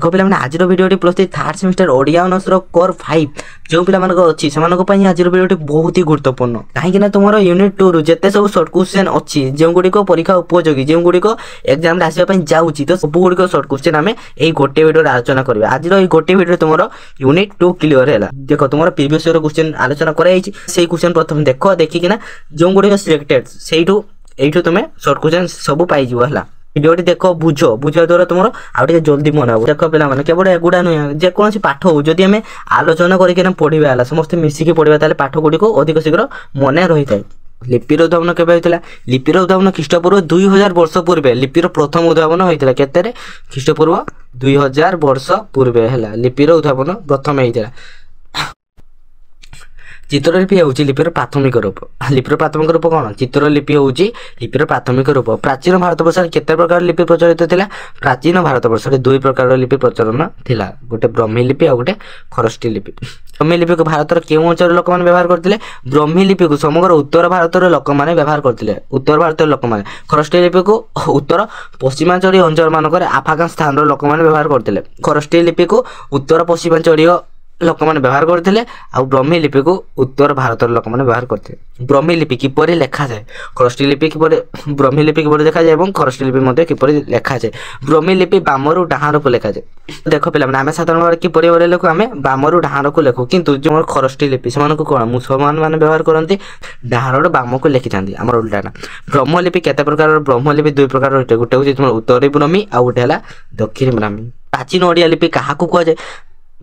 देखो पे आज भिडियोटी plus 3 third semester Odia honours core 5 जो पिला अच्छी से आज भिडियोटी बहुत ही गुरुत्वपूर्ण कहीं तुम यूनिट 2 रु जिते सब सर्ट क्वेश्चन अच्छी जो गुड़िक परीक्षा उपयोगी जो गुड़िक एग्जाम आसवाई जाऊँगी तो सब गुड़िक सर्ट क्वेश्चन आम यही गोटे भिडियो आलोचना करवा आज गोटे भिडियो तुम यूनिट 2 क्लियर है देख तुम प्रीवियस ईयर क्वेश्चन आलोचना कराई से क्वेश्चन प्रथम देख देखिकिना जो गुड़िक सिलेक्टेड से तुम्हें सर्ट क्वेश्चन सब पाइज है भिडियोटी देख बुझा द्वारा तुम आगे जल्दी मन हम देख पे केवल एगुड़ा नुहे जेकोसी पाठ हो जदि आम आलोचना करके पढ़ा समस्त मिसिकी पढ़ा पाठ गुड़िक अधिक शीघ्र मन रही है। लिपिर उद्भावन केवे होता लिपिर उद्भावन ख्रीष्टपूर्व 2000 वर्ष पूर्वे लिपिर प्रथम उद्भावन होता के ख्रीष्टपूर्व 2000 वर्ष पूर्वे है लिपिर उद्भावन प्रथम होता चित्रलिपि हूँ लिपिर प्राथमिक रूप लिपिर प्राथमिक रूप कौन चित्रलिपि हूँ लिपिर प्राथमिक रूप प्राचीन भारतवर्ष केते प्रकार लिपि प्रचलित थिला प्राचीन भारतवर्ष दुई प्रकार लिपि प्रचलन थिला गोटे ब्रह्मी लिपि और गोटे खरष्टी लिपि ब्रह्मी लिपि को भारत केउं अंचल लोक माने व्यवहार करथिले ब्रह्मी लिपि को समग्र उत्तर भारत लोक माने व्यवहार करथिले उत्तर भारत लोक माने खरष्टी लिपि को उत्तर पश्चिमांचल अंचल मानकर आफाकान स्थान लोक माने व्यवहार करथिले खरष्टी लिपि को उत्तर पश्चिमांचल लोक मैंने व्यवहार करते आ ब्रह्मी लिपि को उत्तर भारत लोक मैंने व्यवहार करते ब्रह्मी लिपि किपर लिखा जाए खरष्टी लिपि किपर ब्रह्मी लिपि किपर देखा जाए खरष्टी लिपि किपर लिखा जाए ब्रह्मी लिपि बामरू डाहाण को लिखा जाए देख पे आम साधारण भाव किपर लिखु आम बामरू डाहाण को लिखु किंतु जो खरष्टी लिपि से कौन मुसलमान मैंने व्यवहार करती डाहाण बाम को लिखि था आम उल्टा ब्रह्मलिपि केते प्रकार ब्रह्मलिपि दुई प्रकार रही गोटे हूँ तुम उत्तरी ब्रह्मी आ गोटे है दक्षिणी ब्राह्मी प्राचीन ओडिया लिपि क्या कहुए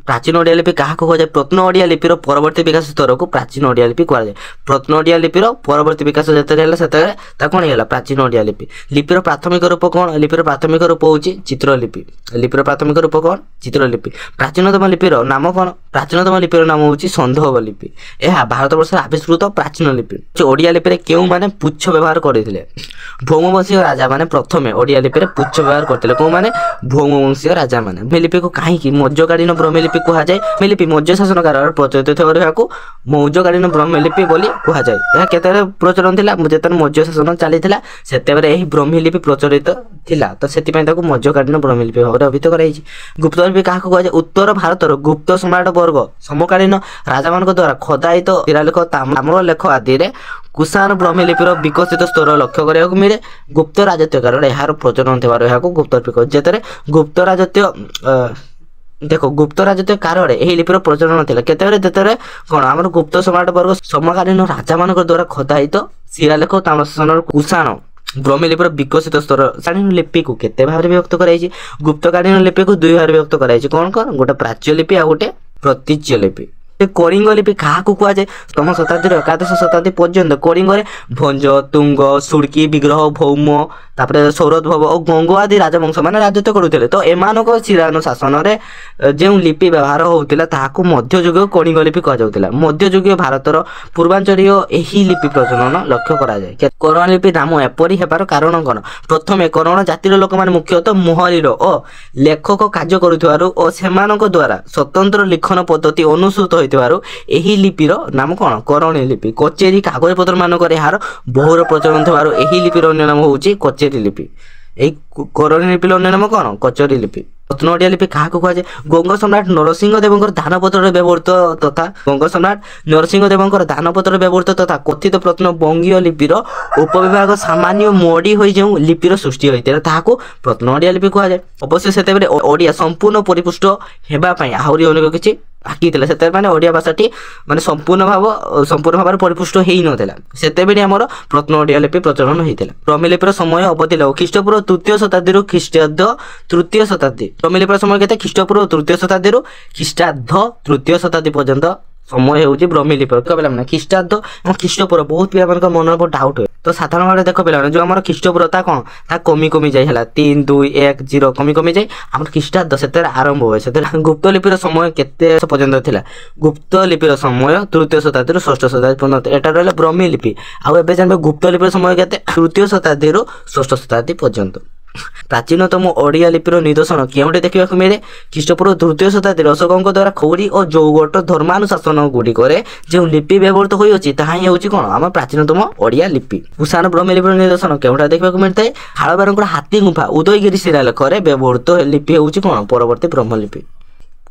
प्राचीन ओडिया लिपि क्या कहुए प्रत्न ओडिया लिपिर परवर्ती विकास स्तर को प्राचीन ओडिया लिपि कहुए प्रत्न ओडिया लिपिर परवर्ती विकास जिते कौन है प्राचीन ओडिया लिपि लिपिर प्राथमिक रूप कौन लिपिर प्राथमिक रूप हूँ चित्रलिपि लिपिर प्राथमिक रूप कौन चित्रलिपि प्राचीनतम लिपिर नाम कौन प्राचीनतम लिपिर नाम हूँ संधव लिपि यह भारतवर्ष आविष्कृत प्राचीन लिपि ओडिया लिपि क्यों माने पुच्छ व्यवहार करते भौमवंशीय राजा माने प्रथमे ओडिया लिपि पुच्छ व्यवहार करते कौन माने भौमवंशीय राजा माने लिपि को कहीं मध्यकालीन ब्रह्मी लिपि कहुए लिपि मौर्य शासन काल प्रचलित मौर्यकालीन ब्रह्मी लिपि कहुए यह केते प्रचलन थिला जेतन मौर्य शासन चली से ब्रह्मी लिपि प्रचलित थिला तो से मध्यकालीन ब्रह्मी लिपि भाव अभिहित कराई गुप्त लिपि क्या कहुए उत्तर भारत गुप्त सम्राट वर्ग समकालीन राजा मान द्वारा खोदायित शिलालेख ताम्रलेख आदि कुषाण ब्रह्मी लिपिर विकसित स्तर लक्ष्य करा मिले गुप्त राजत्व काल यार प्रचलन थी गुप्त लिपि जेते गुप्त राजत्व देख गुप्त राजत्व काल यही लिपिर प्रचलन था केते कौन आम गुप्त सम्राट वर्ग समकालीन राजा मान द्वारा खोदायित शिलालेख ताम्रशासन कुषाण ब्रह्मी लिपिर विकसित स्तर कालीन लिपि को केते भाव विभक्त कराई गुप्तकालीन लिपि को दुई भाव विभक्त कराई कौन कौन गोटे प्राच्य लिपि आ गोटे प्रतीच्य लिपि कलिंग लिपि क्या कहुए प्रथम शताब्दी एकादश शताब्दी पर्यंत कलिंग भंज तुंग सुड़की विग्रह भौम तापर सौरद्भव और गंग आदि राजवंश मैंने राजत्व करुले तो एमान शिलानु शासन में जो लिपि व्यवहार होता मध्ययुगीय कलिंग लिपि कहला मध्ययुगीय भारतर पूर्वांचलीय यही लिपि प्रचलन लक्ष्य कराए करण लिपि नाम एपरी हेबार कारण कौन प्रथमे करण जातिर लोक मैंने मुख्यतः मोहरीर और लेखक कार्य करुवर द्वारा स्वतंत्र लिखन पद्धति अनुसूत यही लिपिर नाम कौन करणी लिपि कचेरी कागज पत्र मानक यार बहुर प्रचलन थवार यही लिपिर अन्य नाम हूँ कचेरी लिपि करणी लिपिर अन्य नाम कौन कचेरी लिपि रत्न ओडिया लिपि क्या कहुए गंग सम्राट नरसिंह देव दानपत्र व्यवहृत तथा गंग सम्राट नरसिंह देव दानपत्र व्यवहृत तथा कथित प्रत्न बंगीय लिपिर उपविभाग सामान्य मोड़ी हो जो लिपिर सृष्टि होता प्रत्न ओडिया लिपि कहुए अवश्य से ओडिया संपूर्ण परिपुष्ट होगापी आहरी अनेक किसी बाकी से ओडिया भाषाटी माने संपूर्ण भाव परिपुष्ट हो नाला से आमर प्रत्न ओडिया लिपि प्रचलन होता ब्रह्मी लिपिर समय अवधि ख्रीष्टपूर्व तृतीय शताब्दी ख्रीष्टाब्द तृतीय शताब्दी ब्रह्मी लिपिर समय के ख्रीष्टपूर्व तृतीय शताब्दी ख्रीष्टाब्द तृतीय शताब्दी पर्यंत समय हूँ ब्रह्मी लिपिर पे ख्रीष्टाब्द और ख्रीष्टपूर्व बहुत भी मन बहुत डाउट हुए तो साधारण भाव देख पे जो आम ख्रीष्टपूर्व कौन कमी कमी जाए 3 2 1 0 कमी कमी जाए आम ख्रीष्टाब्द से आरंभ हुए से गुप्त लिपिर समय केते पर्यंत थिला गुप्त लिपिर समय तृतीय शताब्दी षष्ठ शताब्दी पर्यंत एटा रहा ब्रह्मी लिपि आउ जानवे गुप्त लिपिर समय के तृतीय शताब्दी षष्ठ शताब्दी पर्यंत ପ୍ରାଚୀନତମ ଓଡ଼ିଆ ଲିପିର ନିଦର୍ଶନ କେଉଁଠି ଦେଖିବାକୁ ମିଳେ? ଖ୍ରୀଷ୍ଟପୂର୍ବ ତୃତୀୟ ଶତାବ୍ଦୀରେ ଅଶୋକଙ୍କ ଦ୍ୱାରା ଖୌରୀ ଓ ଯୌଗଟ ଧର୍ମାନୁଶାସନ ଗୁଡ଼ିକରେ ଯେଉଁ ଲିପି ବ୍ୟବହୃତ ହୋଇଅଛି ତାହା ହିଁ ହେଉଛି କ'ଣ? ଆମ ପ୍ରାଚୀନତମ ଓଡ଼ିଆ ଲିପି। କୁଷାଣ ବ୍ରହ୍ମଲିପିର ନିଦର୍ଶନ କେଉଁଟା ଦେଖିବାକୁ ମିଳିଥାଏ? ଖାରବାରଙ୍କର ହାତୀ ଗୁମ୍ଫା ଉଦୟଗିରି ଶିଳାଲେଖରେ ବ୍ୟବହୃତ ଲିପି ହେଉଛି କ'ଣ? ପରବର୍ତ୍ତୀ ବ୍ରହ୍ମଲିପି।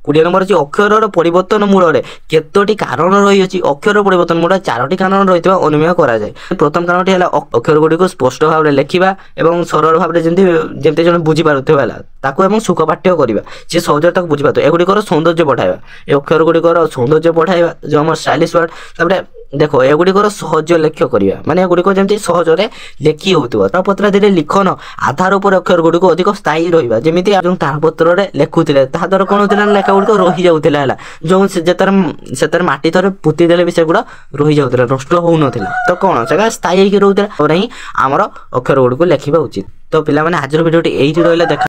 20 ନମ୍ବର ଅଛି ଅକ୍ଷରର ପରିବର୍ତ୍ତନ ମୂଳରେ କେତୋଟି କାରଣ ରହିଅଛି? ଅକ୍ଷର ପରିବର୍ତ୍ତନ ମୂଳରେ 4ଟି କାରଣ ରହିଥିବା ଅନୁମେୟ କରାଯାଏ। ପ୍ରଥମ କାରଣଟି ହେଲା ଅକ୍ଷର ଗୁଡ଼ିକୁ ସ୍ପଷ୍ଟ ଭାବରେ ଲେଖିବା ଏବଂ ସରଳ ଭାବରେ ଯେମିତି ଜଣେ ବୁଝିପାରୁଥିବା ହେଲା ତାକୁ ଏବଂ ସୁଖପାଠ୍ୟ କରିବା, ସେ ସହଜରେ ତାକୁ ବୁଝିପାରୁଥିବ। ଏଗୁଡ଼ିକର ସୌନ୍ଦର୍ଯ୍ୟ ବଢ଼ାଇବା, ଏ ଅକ୍ଷର ଗୁଡ଼ିକର ସୌନ୍ଦର୍ଯ୍ୟ ବଢ଼ାଇବା ଯେଉଁ ଆମର ଷ୍ଟାଇଲିଶ ୱାର୍ଡ। ତାପରେ ଦେଖ ଏଗୁଡ଼ିକର ସହଜ ଲେଖ୍ୟ କରିବା, ମାନେ ଏଗୁଡ଼ିକ ଯେମିତି ସହଜରେ ଲେଖି ହେଉଥିବ। ତାପତ୍ରାଦିରେ ଲିଖନ ଆଧାର ଉପରେ ଅକ୍ଷର ଗୁଡ଼ିକୁ ଅଧିକ ସ୍ଥାୟୀ ରହିବା, ଯେମିତି ଯେଉଁ ତାଳପତ୍ରରେ ଲେଖୁଥିଲେ ତାହା ଦ୍ୱାରା କ'ଣ ହେଉଥିଲା? ଲେଖା ଗୁଡ଼ିକ ରହିଯାଉଥିଲା ହେଲା, ଯେଉଁ ସେଥିରେ ମାଟି ଥରେ ପୋତି ଦେଲେ ବି ସେଗୁଡ଼ା ରହିଯାଉଥିଲା, ନଷ୍ଟ ହେଉନଥିଲା। ତ କ'ଣ ସେଟା ସ୍ଥାୟୀ ହେଇକି ରହୁଥିଲା। ପରେ ହିଁ ଆମର ଅକ୍ଷର ଗୁଡ଼ିକୁ ଲେଖିବା ଉଚିତ। ତ ପିଲାମାନେ ଆଜିର ଭିଡ଼ିଓଟି ଏଇଠି ରହିଲା। ଦେଖା